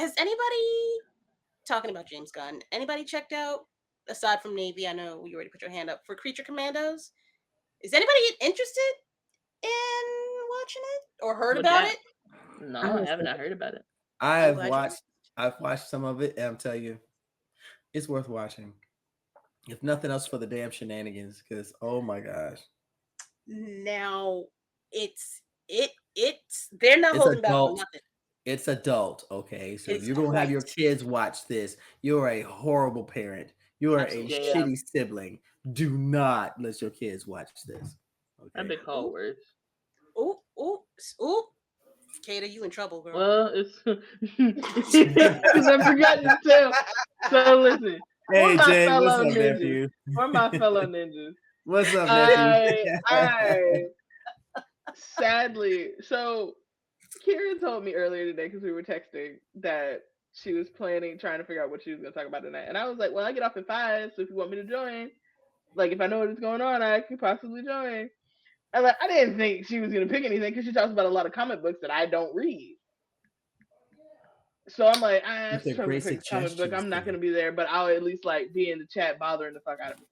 has anybody talking about James Gunn? Anybody checked out aside from Navy? I know you already put your hand up for Creature Commandos. Is anybody interested in watching it or heard about it? No, I haven't. I heard about it. I've watched some of it, and I'm telling you, it's worth watching. If nothing else, for the damn shenanigans, because oh my gosh. Now it's they're not holding back on nothing. It's adult, okay? So if you're gonna have your kids watch this, you're a horrible parent. You are a shitty sibling. Do not let your kids watch this. Okay. I've been called worse. Ooh. Kata, you in trouble, girl. Well, it's because I forgot to tell. So listen. Hey, Jay, what's up, nephew? Or my fellow ninjas. What's up, nephew? I sadly, so Kira told me earlier today, because we were texting, that she was trying to figure out what she was going to talk about tonight. And I was like, well, I get off at 5, so if you want me to join, like, if I know what's going on, I could possibly join. And like, I didn't think she was going to pick anything, because she talks about a lot of comic books that I don't read. So I'm like, she's trying to pick a comic book. I'm not going to be there, but I'll at least like be in the chat bothering the fuck out of me.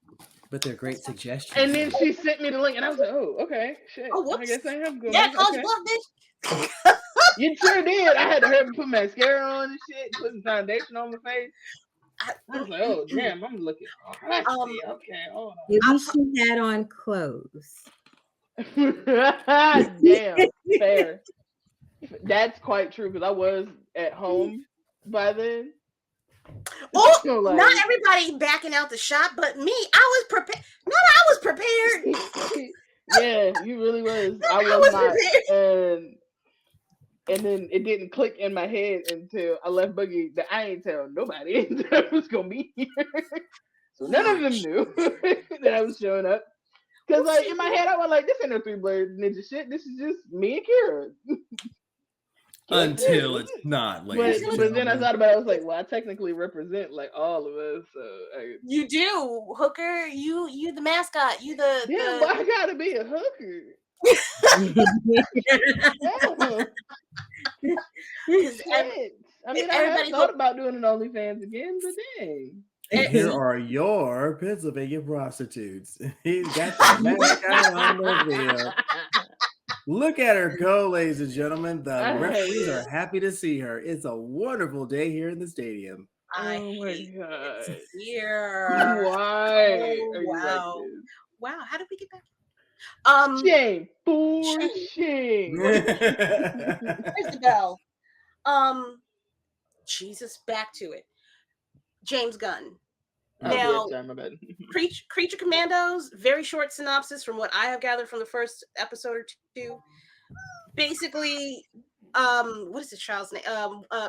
But they're great suggestions. And then she sent me the link, and I was like, oh, okay, shit. Oh, whoops. I guess I have good. Yeah, called you bluff, bitch. You sure did. I had to hurry put mascara on and shit, put some foundation on my face. I was like, oh, damn, I'm looking. Okay, hold on. Maybe she had on clothes. Damn, fair. That's quite true, because I was at home by then. Oh, not everybody backing out the shot, but me. I was prepared. No, I was prepared. Yeah, you really was. I was not. And then it didn't click in my head until I left Boogie that I ain't tell nobody that I was gonna be here. So none of them knew that I was showing up. Because like in my head, I was like, "This ain't no 3 Blerds ninja shit. This is just me and Kira." Until it's not. But then I thought about it. I was like, well, I technically represent like all of us. So you do, Hooker. You the mascot. You the. Yeah, but I gotta be a hooker. I mean, I have thought about doing an OnlyFans again, but dang. And here are your Pennsylvania prostitutes. He's got the mascot on the field. Look at her go, ladies and gentlemen. The referees are happy to see her. It's a wonderful day here in the stadium. Oh my god! Here. Why? Oh, wow! Wow! How did we get back? Shame. Shame. Where's the bell? Jesus, back to it. James Gunn. Now, Creature Commandos, very short synopsis from what I have gathered from the first episode or 2. Basically, what is the child's name?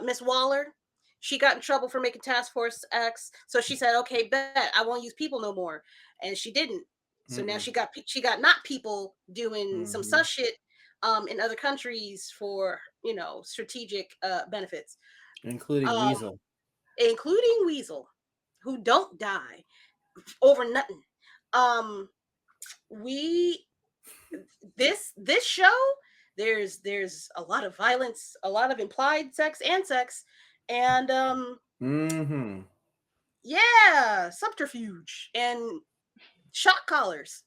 Miss Waller. She got in trouble for making Task Force X, so she said, "Okay, bet I won't use people no more," and she didn't. So now she got not people doing some sus shit in other countries for strategic benefits, including Weasel. Who don't die over nothing. This show, there's a lot of violence, a lot of implied sex, and subterfuge and shock collars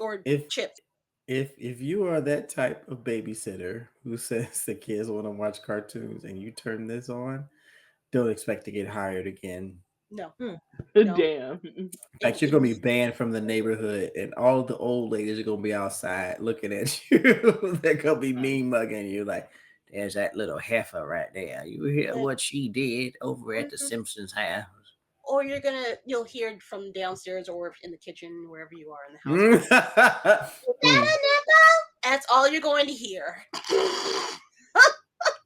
or chips. If you are that type of babysitter who says the kids want to watch cartoons and you turn this on, don't expect to get hired again. No. Damn. Like you're gonna be banned from the neighborhood, and all the old ladies are gonna be outside looking at you. They're gonna be mean mugging you, like, "There's that little heifer right there. You hear what she did over at the Simpsons house?" Or you'll hear from downstairs or in the kitchen, wherever you are in the house. Is that a nipple? That's all you're going to hear.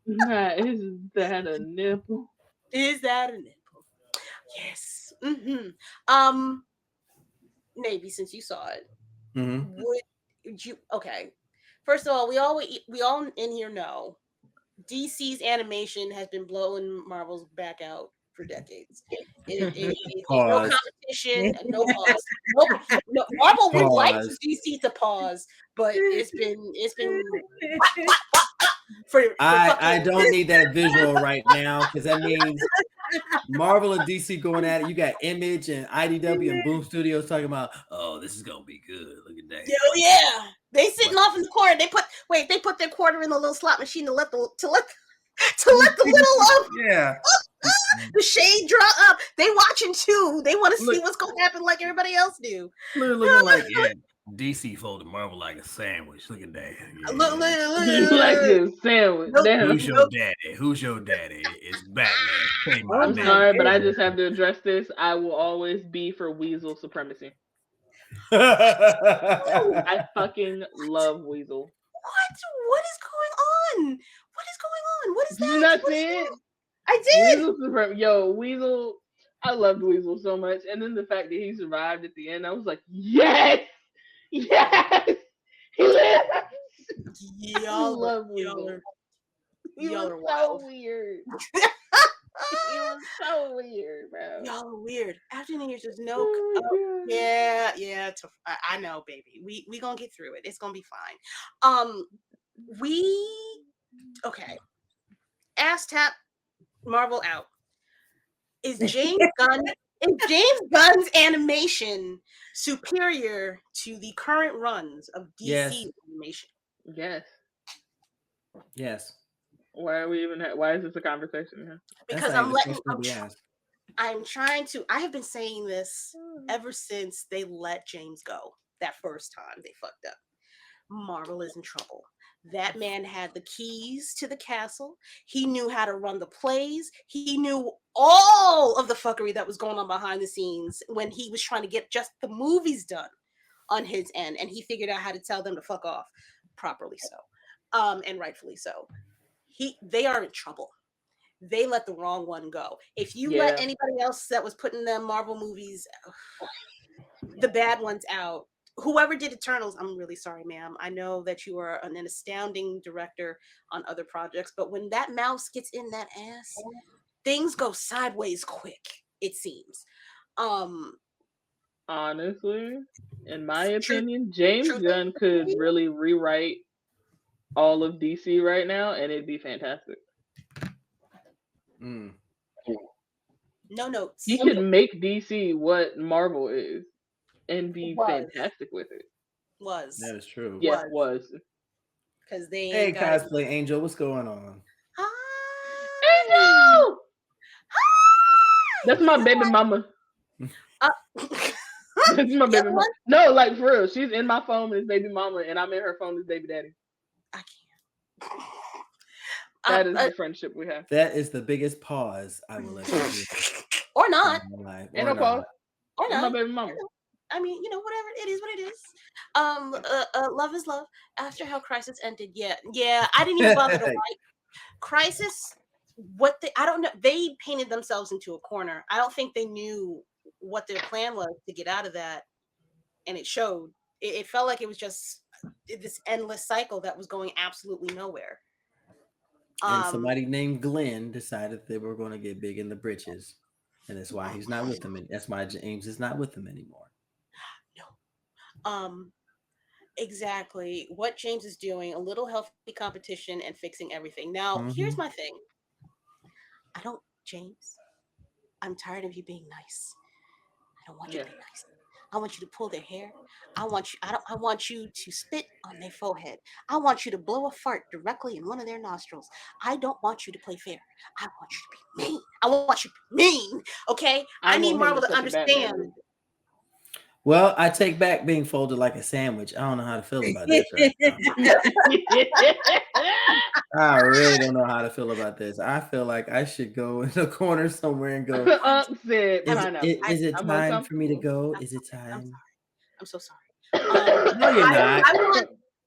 Is that a nipple? Is that a nipple? Yes. Maybe since you saw it, would you? Okay. First of all, we all in here know DC's animation has been blowing Marvel's back out for decades. No competition, no pause. No, Marvel would like DC to pause, but it's been I don't need that visual right now because that means Marvel and DC going at it. You got Image and IDW and Boom Studios talking about, oh, this is gonna be good. Look at that. Oh yeah, they sitting off in the corner. They put their quarter in the little slot machine to let the little the shade draw up. They watching too. They want to see what's gonna happen like everybody else do. Looking like DC folded Marvel like a sandwich. Look at that. Yeah. Look. Like a sandwich. Damn. Who's your daddy? Who's your daddy? It's Batman. I'm sorry, but I just have to address this. I will always be for Weasel supremacy. I fucking love Weasel. What is going on? What is that? Did you not see it? I did. Weasel. I loved Weasel so much, and then the fact that he survived at the end, I was like, yes, he lives. Y'all love Weasel. Y'all are so weird. He was so weird, bro. Y'all are weird. After New Year's, there's no. I know, baby. We gonna get through it. It's gonna be fine. Okay. Ass tap. Marvel out. Is James Gunn's animation superior to the current runs of DC animation? Yes. Why is this a conversation here? Because I'm trying to. I have been saying this ever since they let James go that first time they fucked up. Marvel is in trouble. That man had the keys to the castle. He knew how to run the plays. He knew all of the fuckery that was going on behind the scenes when he was trying to get just the movies done on his end. And he figured out how to tell them to fuck off properly so. And rightfully so. They are in trouble. They let the wrong one go. If you let anybody else that was putting them Marvel movies, the bad ones out, whoever did Eternals, I'm really sorry, ma'am. I know that you are an astounding director on other projects, but when that mouse gets in that ass, things go sideways quick, it seems. Honestly, in my opinion, James Gunn could really rewrite all of DC right now, and it'd be fantastic. No notes. He could make DC what Marvel is. And be fantastic with it. That is true. Yes, was. Because they. Hey, cosplay Angel, what's going on? Hi, Angel. Hi. That's my baby mama. That's my baby mama. No, like for real, she's in my phone as baby mama, and I'm in her phone as baby daddy. I can't. That is the friendship we have. That is the biggest pause I will let you do. Or not. Ain't no pause. Or not. My baby mama. I mean, whatever. It is what it is. Love is love. After how Crisis ended, yeah. I didn't even bother to write Crisis. I don't know. They painted themselves into a corner. I don't think they knew what their plan was to get out of that, and it showed. It felt like it was just this endless cycle that was going absolutely nowhere. And somebody named Glenn decided they were going to get big in the britches, and that's why he's not with them. That's why James is not with them anymore. Exactly what James is doing, a little healthy competition and fixing everything. Now, here's my thing. James, I'm tired of you being nice. I don't want you to be nice. I want you to pull their hair. I want you to spit on their forehead. I want you to blow a fart directly in one of their nostrils. I don't want you to play fair. I want you to be mean. I want you to be mean. Okay? I need Marvel to understand. Well, I take back being folded like a sandwich. I don't know how to feel about this right now. I really don't know how to feel about this. I feel like I should go in the corner somewhere and go. Is it time for me to go? Is it time? I'm so sorry. No, you're not.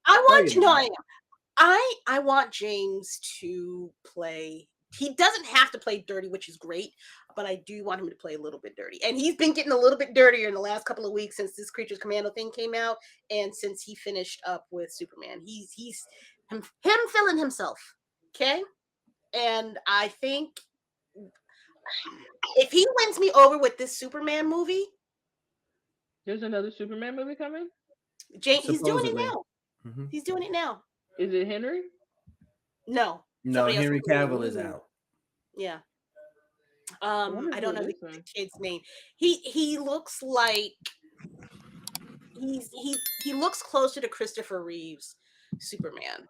I want James to play. He doesn't have to play dirty, which is great, but I do want him to play a little bit dirty. And he's been getting a little bit dirtier in the last couple of weeks since this Creatures Commando thing came out and since he finished up with Superman. He's him feeling himself, okay? And I think if he wins me over with this Superman movie... There's another Superman movie coming? He's doing it now. He's doing it now. Is it Henry? No. No, Henry Cavill is out. Yeah. I don't know the kid's name. He looks like he looks closer to Christopher Reeve's Superman.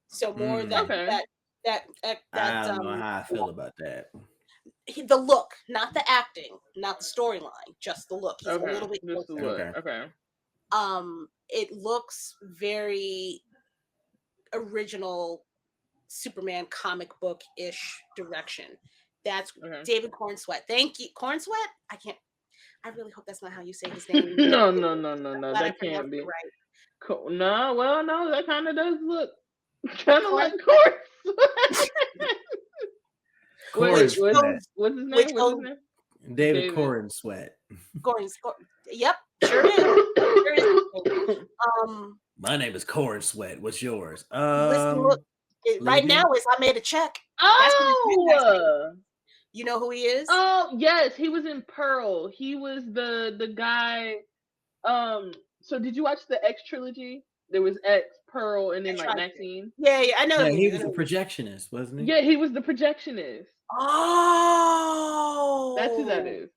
So more that I don't know how I feel about that. The look, not the acting, not the storyline, just the look. He's a little bit closer. Okay. It looks very original Superman comic book ish direction. That's David Cornsweet. Thank you, Cornsweet. I really hope that's not how you say his name. No. That can't be right. Cool. No, well, no, that kind of does look kind of like Cornsweet. What's his name? David Cornsweet. Yep, sure is. My name is Cornsweet. What's yours? Listen, look, right now is I made a check. Oh, you know who he is? Oh, yes, he was in Pearl. He was the guy. So did you watch the X trilogy? There was X, Pearl, and then like Maxine. Yeah, I know. Yeah, he was the projectionist, wasn't he? Yeah, he was the projectionist. Oh, that's who that is.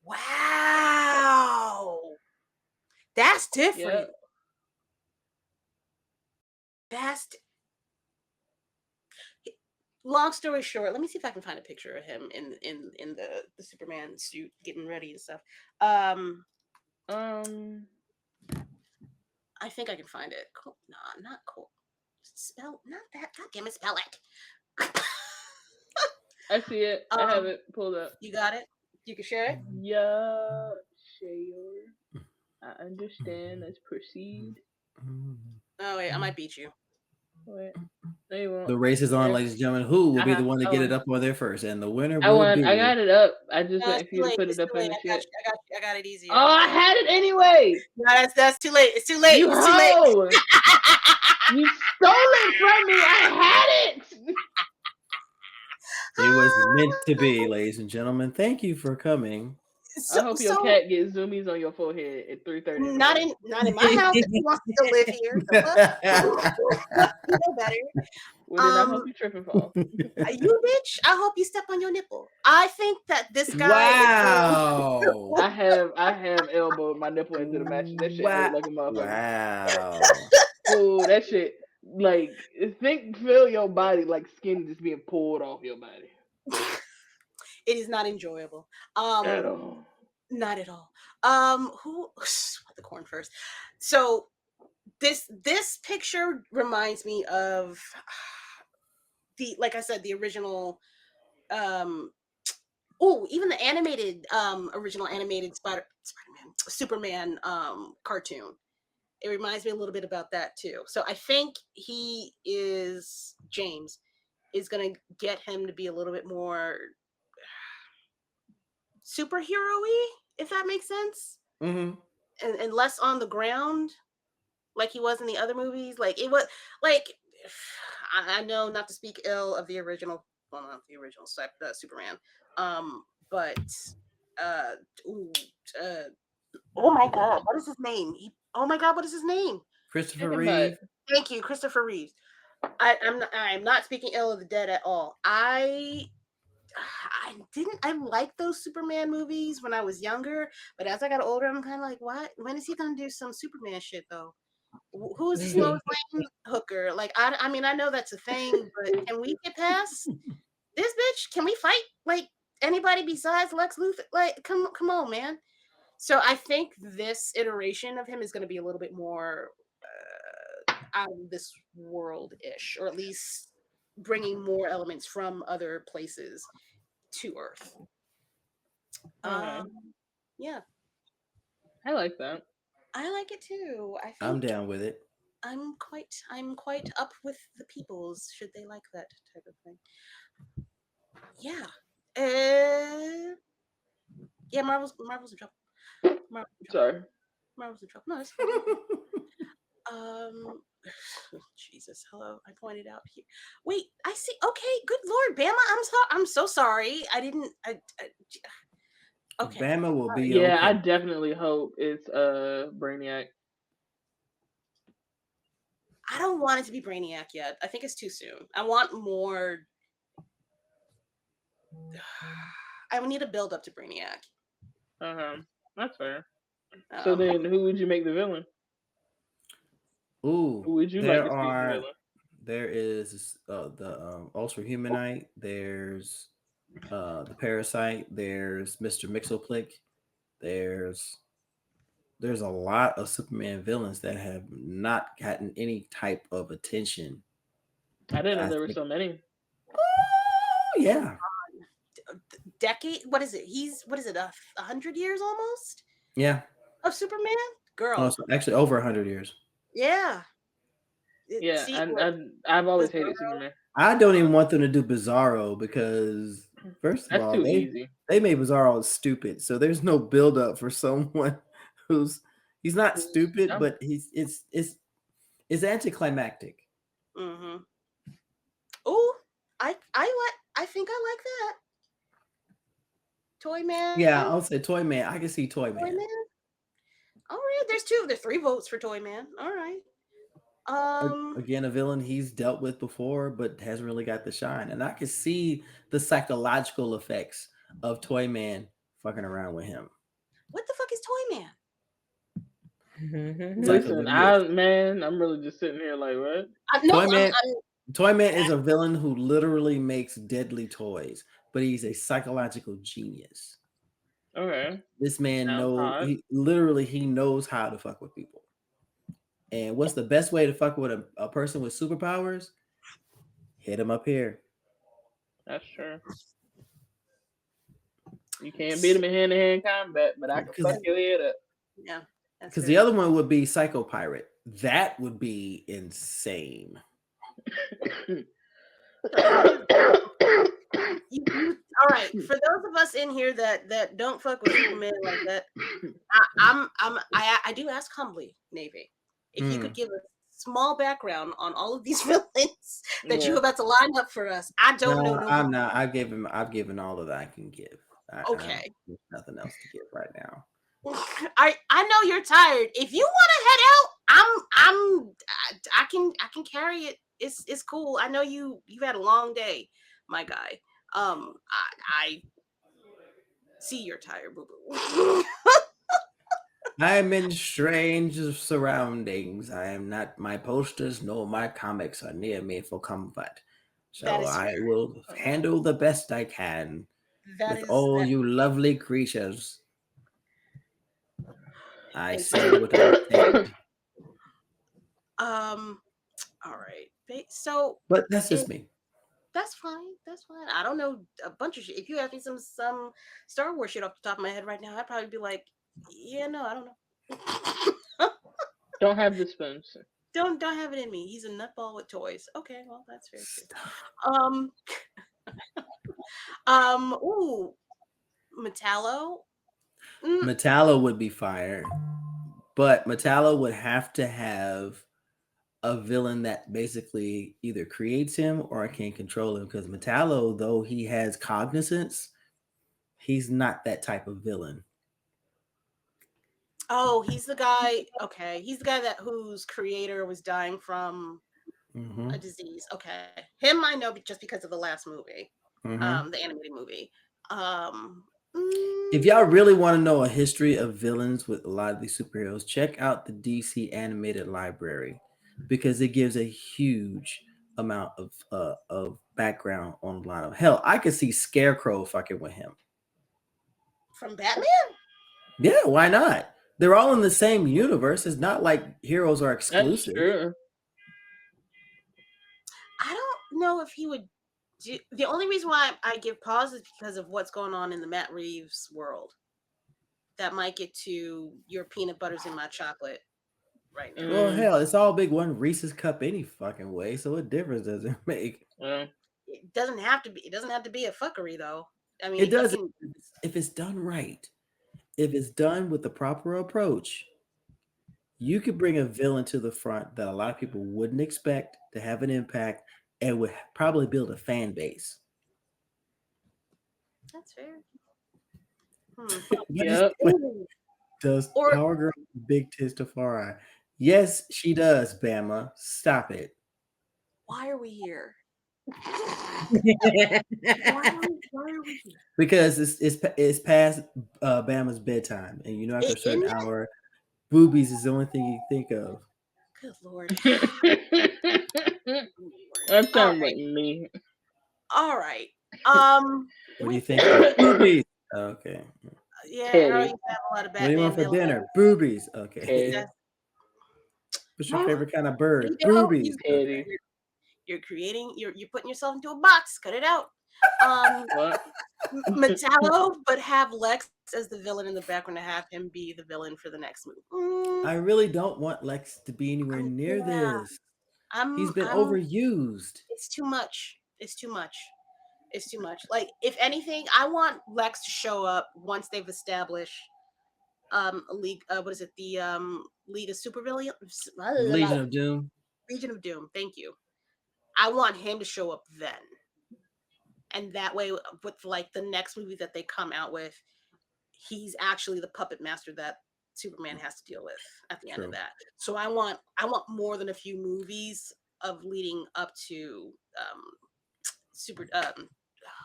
Wow, that's different. Yep. Long story short, let me see if I can find a picture of him in the Superman suit getting ready and stuff. I think I can find it. Nah, not cool. Spell not that. God damn it, spell it. I see it. I have it pulled up. You got it? You can share it? Yeah, share. I understand. Let's proceed. Oh wait, I might beat you. Wait. No, you won't. The race is on, ladies and gentlemen. Who will be the one to get it up on there first? And the winner will be... I got it up. I just waiting for you to put it up in the shit. I got it easy. Oh, I had it anyway. No, that's too late. It's too late. You it's too late. You stole it from me. I had it. It was meant to be, ladies and gentlemen. Thank you for coming. I hope your cat gets zoomies on your forehead at 3:30. Not in my house. If he wants to live here, you know better. Well, then I hope you trip and fall. You bitch! I hope you step on your nipple. I think that this guy. Wow. I have elbowed my nipple into the match. That shit hurt like a motherfucker. Wow. Oh, that shit. Like, feel your body like skin just being pulled off your body. It is not enjoyable. At all. Not at all. The corn first. So this picture reminds me of like I said, the original even the animated original animated Superman cartoon. It reminds me a little bit about that too. So I think James is going to get him to be a little bit more superhero-y, if that makes sense. Mm-hmm. And less on the ground like he was in the other movies. Like it was like, I know not to speak ill of the original, well, not the original Superman, but oh my god, what is his name? What is his name? Christopher Reeve. Thank you, Christopher Reeve. I'm not speaking ill of the dead at all. I like those Superman movies when I was younger, but as I got older, I'm kind of like, what? When is he gonna do some Superman shit though? Who is this Lois Lane hooker? Like, I mean, I know that's a thing, but can we get past this bitch? Can we fight like anybody besides Lex Luthor? Like, come on, man. So I think this iteration of him is going to be a little bit more out of this world-ish, or at least bringing more elements from other places to Earth. Yeah, I like that. I like it too. I'm down with it. I'm quite up with the peoples, should they like that type of thing. Yeah. Yeah, Marvel's in trouble. Sorry. Marvel's in trouble. No, it's fine. Jesus, hello. I pointed out here. Wait, I see. Okay, good Lord, Bama. I'm so sorry. I didn't. Okay. Bama will be. Yeah, okay. I definitely hope it's Brainiac. I don't want it to be Brainiac yet. I think it's too soon. I want more. I would need a build up to Brainiac. That's fair. So then, who would you make the villain? Ooh, who would you like to see as the villain? There is the Ultra Humanite. There's the Parasite. There's Mr. Mixoplick. There's a lot of Superman villains that have not gotten any type of attention. I didn't know there were so many. Oh yeah. Decade? What is it? What is it? 100 years almost? Yeah. Of Superman? Girl. Oh, so actually over 100 years. Yeah. Yeah, I've always hated Superman. I don't even want them to do Bizarro because first of all, they made Bizarro stupid. So there's no build up for someone he's not stupid, but it's anticlimactic. Mm-hmm. Oh, I think I like that. Toyman. Yeah, I'll say Toyman. I can see Toyman. All right, there's 3 votes for Toyman. All right. Again, a villain he's dealt with before, but hasn't really got the shine. And I can see the psychological effects of Toyman fucking around with him. What the fuck is Toyman? Listen, I'm really just sitting here like, what? Toyman is a villain who literally makes deadly toys, but he's a psychological genius. Okay. This man knows he knows how to fuck with people. And what's the best way to fuck with a person with superpowers? Hit him up here. That's true. You can't beat him in hand-to-hand combat, but I can fuck your head up. Yeah. Because the other one would be Psycho Pirate. That would be insane. All right, for those of us in here that don't fuck with Superman like that, I do ask humbly, Navy, if you could give a small background on all of these villains that you're about to line up for us. I don't know. I'm not. I've given all that I can give. Okay. There's nothing else to give right now. I know you're tired. If you want to head out, I can carry it. It's cool. I know you had a long day, my guy. I see you're tired, boo boo. I am in strange surroundings. I am not. My posters nor my comics are near me for comfort, so I will handle the best I can with all you lovely creatures. I say what I think. All right. So, but that's just me. That's fine. I don't know a bunch of shit. If you ask me some Star Wars shit off the top of my head right now, I'd probably be like, yeah, no, I don't know. Don't have the spoons. Don't have it in me. He's a nutball with toys. Okay, well, that's fair too. Ooh, Metallo. Metallo would be fire, but Metallo would have to have a villain that basically either creates him or can control him. Because Metallo, though he has cognizance, he's not that type of villain. Oh, he's the guy. Okay, he's the guy whose creator was dying from a disease. Okay, him I know just because of the last movie, the animated movie. If y'all really want to know a history of villains with a lot of these superheroes, check out the DC animated library because it gives a huge amount of background on a lot of. Hell, I could see Scarecrow fucking with him from Batman. Yeah, why not? They're all in the same universe. It's not like heroes are exclusive. I don't know if he would. The only reason why I give pause is because of what's going on in the Matt Reeves world. That might get to your peanut butter's in my chocolate right now. Well, hell, it's all big one Reese's cup any fucking way. So what difference does it make? It doesn't have to be. It doesn't have to be a fuckery though. I mean, it does if it's done right. If it's done with the proper approach, you could bring a villain to the front that a lot of people wouldn't expect to have an impact and would probably build a fan base. That's fair. Does Power Girl Big Tits Tafari Yes, she does, Bama. Stop it. Why are we here? Yeah. Why are we here? Because it's past Bama's bedtime, and you know after a certain Isn't it? hour, boobies is the only thing you think of. Good Lord. That All sounds like right. me. All right. What do you With think of? Boobies. Okay. yeah, Earl, you Teddy. have a lot of What do you want Batman for villains. dinner? Boobies. Okay. Teddy. What's your favorite kind of bird? You know, Boobies. Okay. Teddy. you're creating, you're putting yourself into a box. Cut it out. What? Metallo, but have Lex as the villain in the background to have him be the villain for the next movie. I really don't want Lex to be anywhere near Yeah, this. He's been I'm. overused. It's too much. It's too much. It's too much. Like, if anything, I want Lex to show up once they've established a league. What is it? The League of Supervillains. Legion of Doom. Legion of Doom. Thank you. I want him to show up then, and that way, with like the next movie that they come out with, he's actually the puppet master that Superman has to deal with at the end of that. So I want more than a few movies of leading up to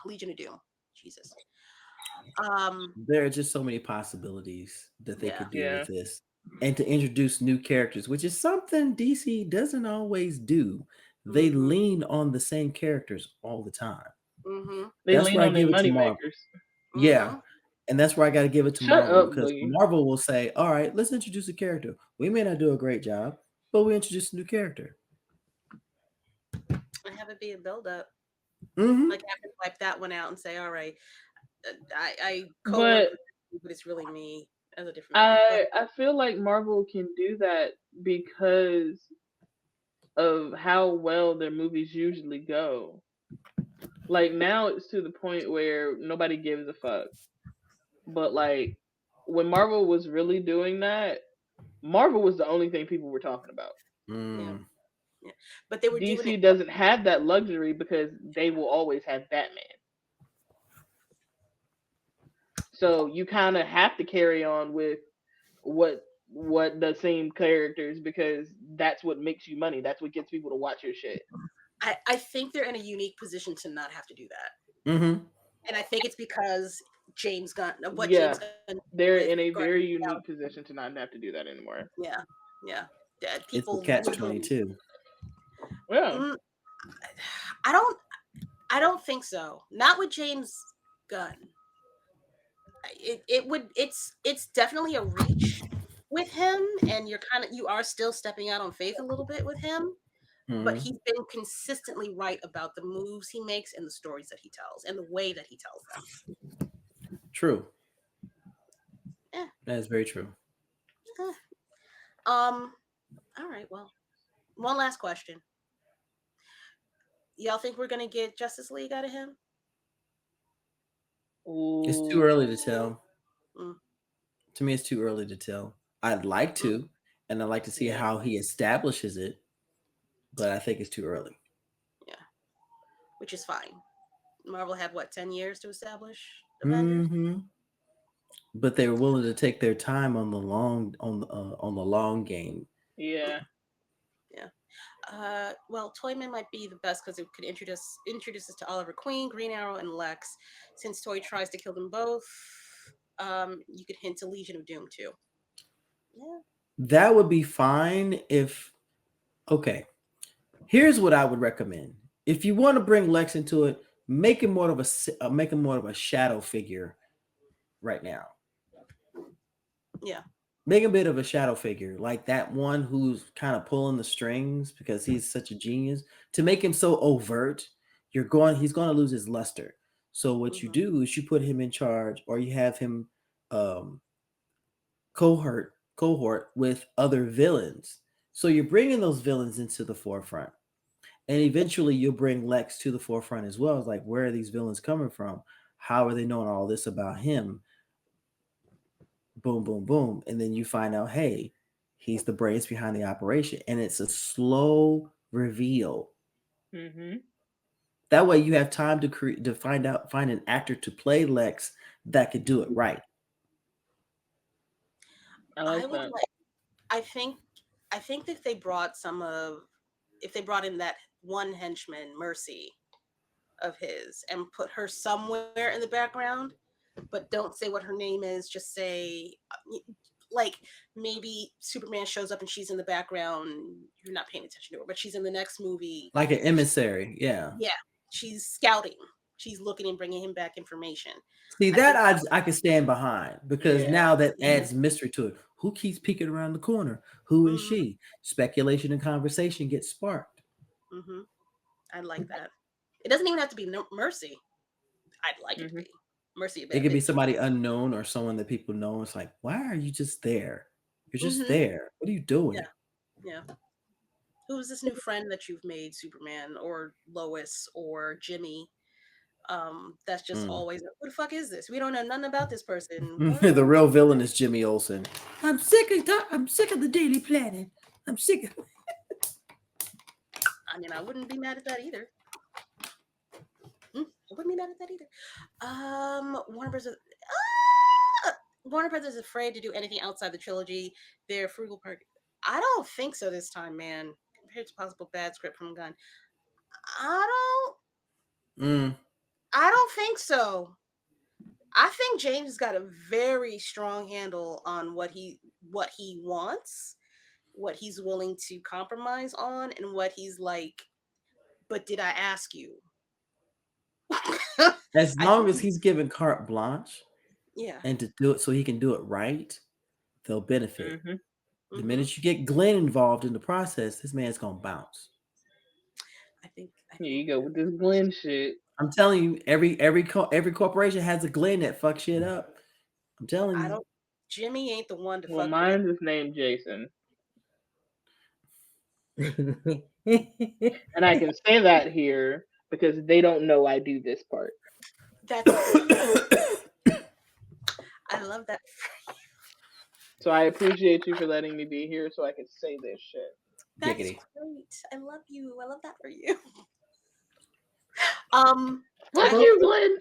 Legion of Doom. Jesus. There are just so many possibilities that they could do Yeah. with this. And to introduce new characters, which is something DC doesn't always do. They lean on the same characters all the time. They That's lean where I on their give it to money Marvel. makers. Yeah. And that's where I got to give it to Shut Marvel up, because Boogie. Marvel will say, all right, let's introduce a character. We may not do a great job, but we introduce a new character. And have it be a build-up. Mm-hmm. Like, have to wipe that one out and say, all right, I But it's really me as a different I feel like Marvel can do that because of how well their movies usually go. Like now it's to the point where nobody gives a fuck. But like when Marvel was really doing that, Marvel was the only thing people were talking about. Yeah. But they were DC doing it. doesn't have that luxury because they will always have Batman. So you kind of have to carry on with what the same characters because that's what makes you money. That's what gets people to watch your shit. I think they're in a unique position to not have to do that. Mm-hmm. And I think it's because James Gunn, they're in a very unique position to not have to do that anymore. Yeah. People catch-22. Yeah. I don't think so. Not with James Gunn. It's definitely a reach with him, and you are still stepping out on faith a little bit with him. But he's been consistently right about the moves he makes and the stories that he tells and the way that he tells them. True. Yeah. That is very true. All right, well, one last question. Y'all think we're gonna get Justice League out of him? It's too early to tell. To me, it's too early to tell. I'd like to, and I'd like to see how he establishes it, but I think it's too early. Yeah, which is fine. Marvel had 10 years to establish Avengers. But they were willing to take their time on the long game. Yeah. Well, Toyman might be the best because it could introduce us to Oliver Queen, Green Arrow, and Lex. Since Toy tries to kill them both, you could hint to Legion of Doom too. Yeah, that would be fine if. Okay, here's what I would recommend: if you want to bring Lex into it, make him more of a shadow figure. Right now, yeah. Make a bit of a shadow figure, like that one who's kind of pulling the strings because he's such a genius. To make him so overt, he's going to lose his luster. So what you do is you put him in charge, or you have him cohort with other villains. So you're bringing those villains into the forefront, and eventually you'll bring Lex to the forefront as well. It's like, where are these villains coming from? How are they knowing all this about him? Boom, boom, boom. And then you find out, hey, he's the brains behind the operation. And it's a slow reveal. That way you have time to find an actor to play Lex that could do it right. I like that. I think I think if they brought in that one henchman, Mercy, of his, and put her somewhere in the background, but don't say what her name is, just say, like, maybe Superman shows up and she's in the background, you're not paying attention to her, but she's in the next movie. Like an emissary, yeah. Yeah, she's scouting. She's looking and bringing him back information. See, that I can stand behind, because now that adds mystery to it. Who keeps peeking around the corner? Who is she? Speculation and conversation gets sparked. Mm-hmm. I like that. It doesn't even have to be Mercy. I'd like it to be Mercy. It could be somebody unknown or someone that people know. It's like, why are you just there? You're just there. What are you doing? Yeah. Who's this new friend that you've made, Superman or Lois or Jimmy? That's just always, who the fuck is this? We don't know nothing about this person. The real villain is Jimmy Olsen. I'm sick of the Daily Planet. I'm sick of it. I mean, I wouldn't be mad at that either. I wouldn't be mad at that either. Warner Brothers is afraid to do anything outside the trilogy. They're frugal park. I don't think so this time, man. Compared to possible bad script from Gunn, I don't think so. I think James has got a very strong handle on what he wants, what he's willing to compromise on, and what he's like, but did I ask you? As long as he's given carte blanche, and to do it so he can do it right, they'll benefit. The minute you get Glenn involved in the process, this man's gonna bounce. I think here you go with this Glenn shit. I'm telling you, every corporation has a Glenn that fucks shit up. I'm telling you. Jimmy ain't the one to fuck. Well, mine is named Jason. And I can say that here because they don't know I do this part. I love that. So I appreciate you for letting me be here so I can say this shit. That's great. I love you. I love that for you. Fuck you, Glenn.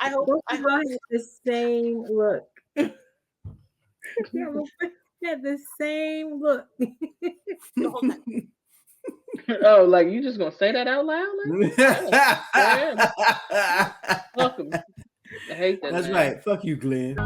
I hope have the same look. Had the same look. Oh, like you just gonna say that out loud? Like? Fuck him. I hate that. That's right. Fuck you, Glenn.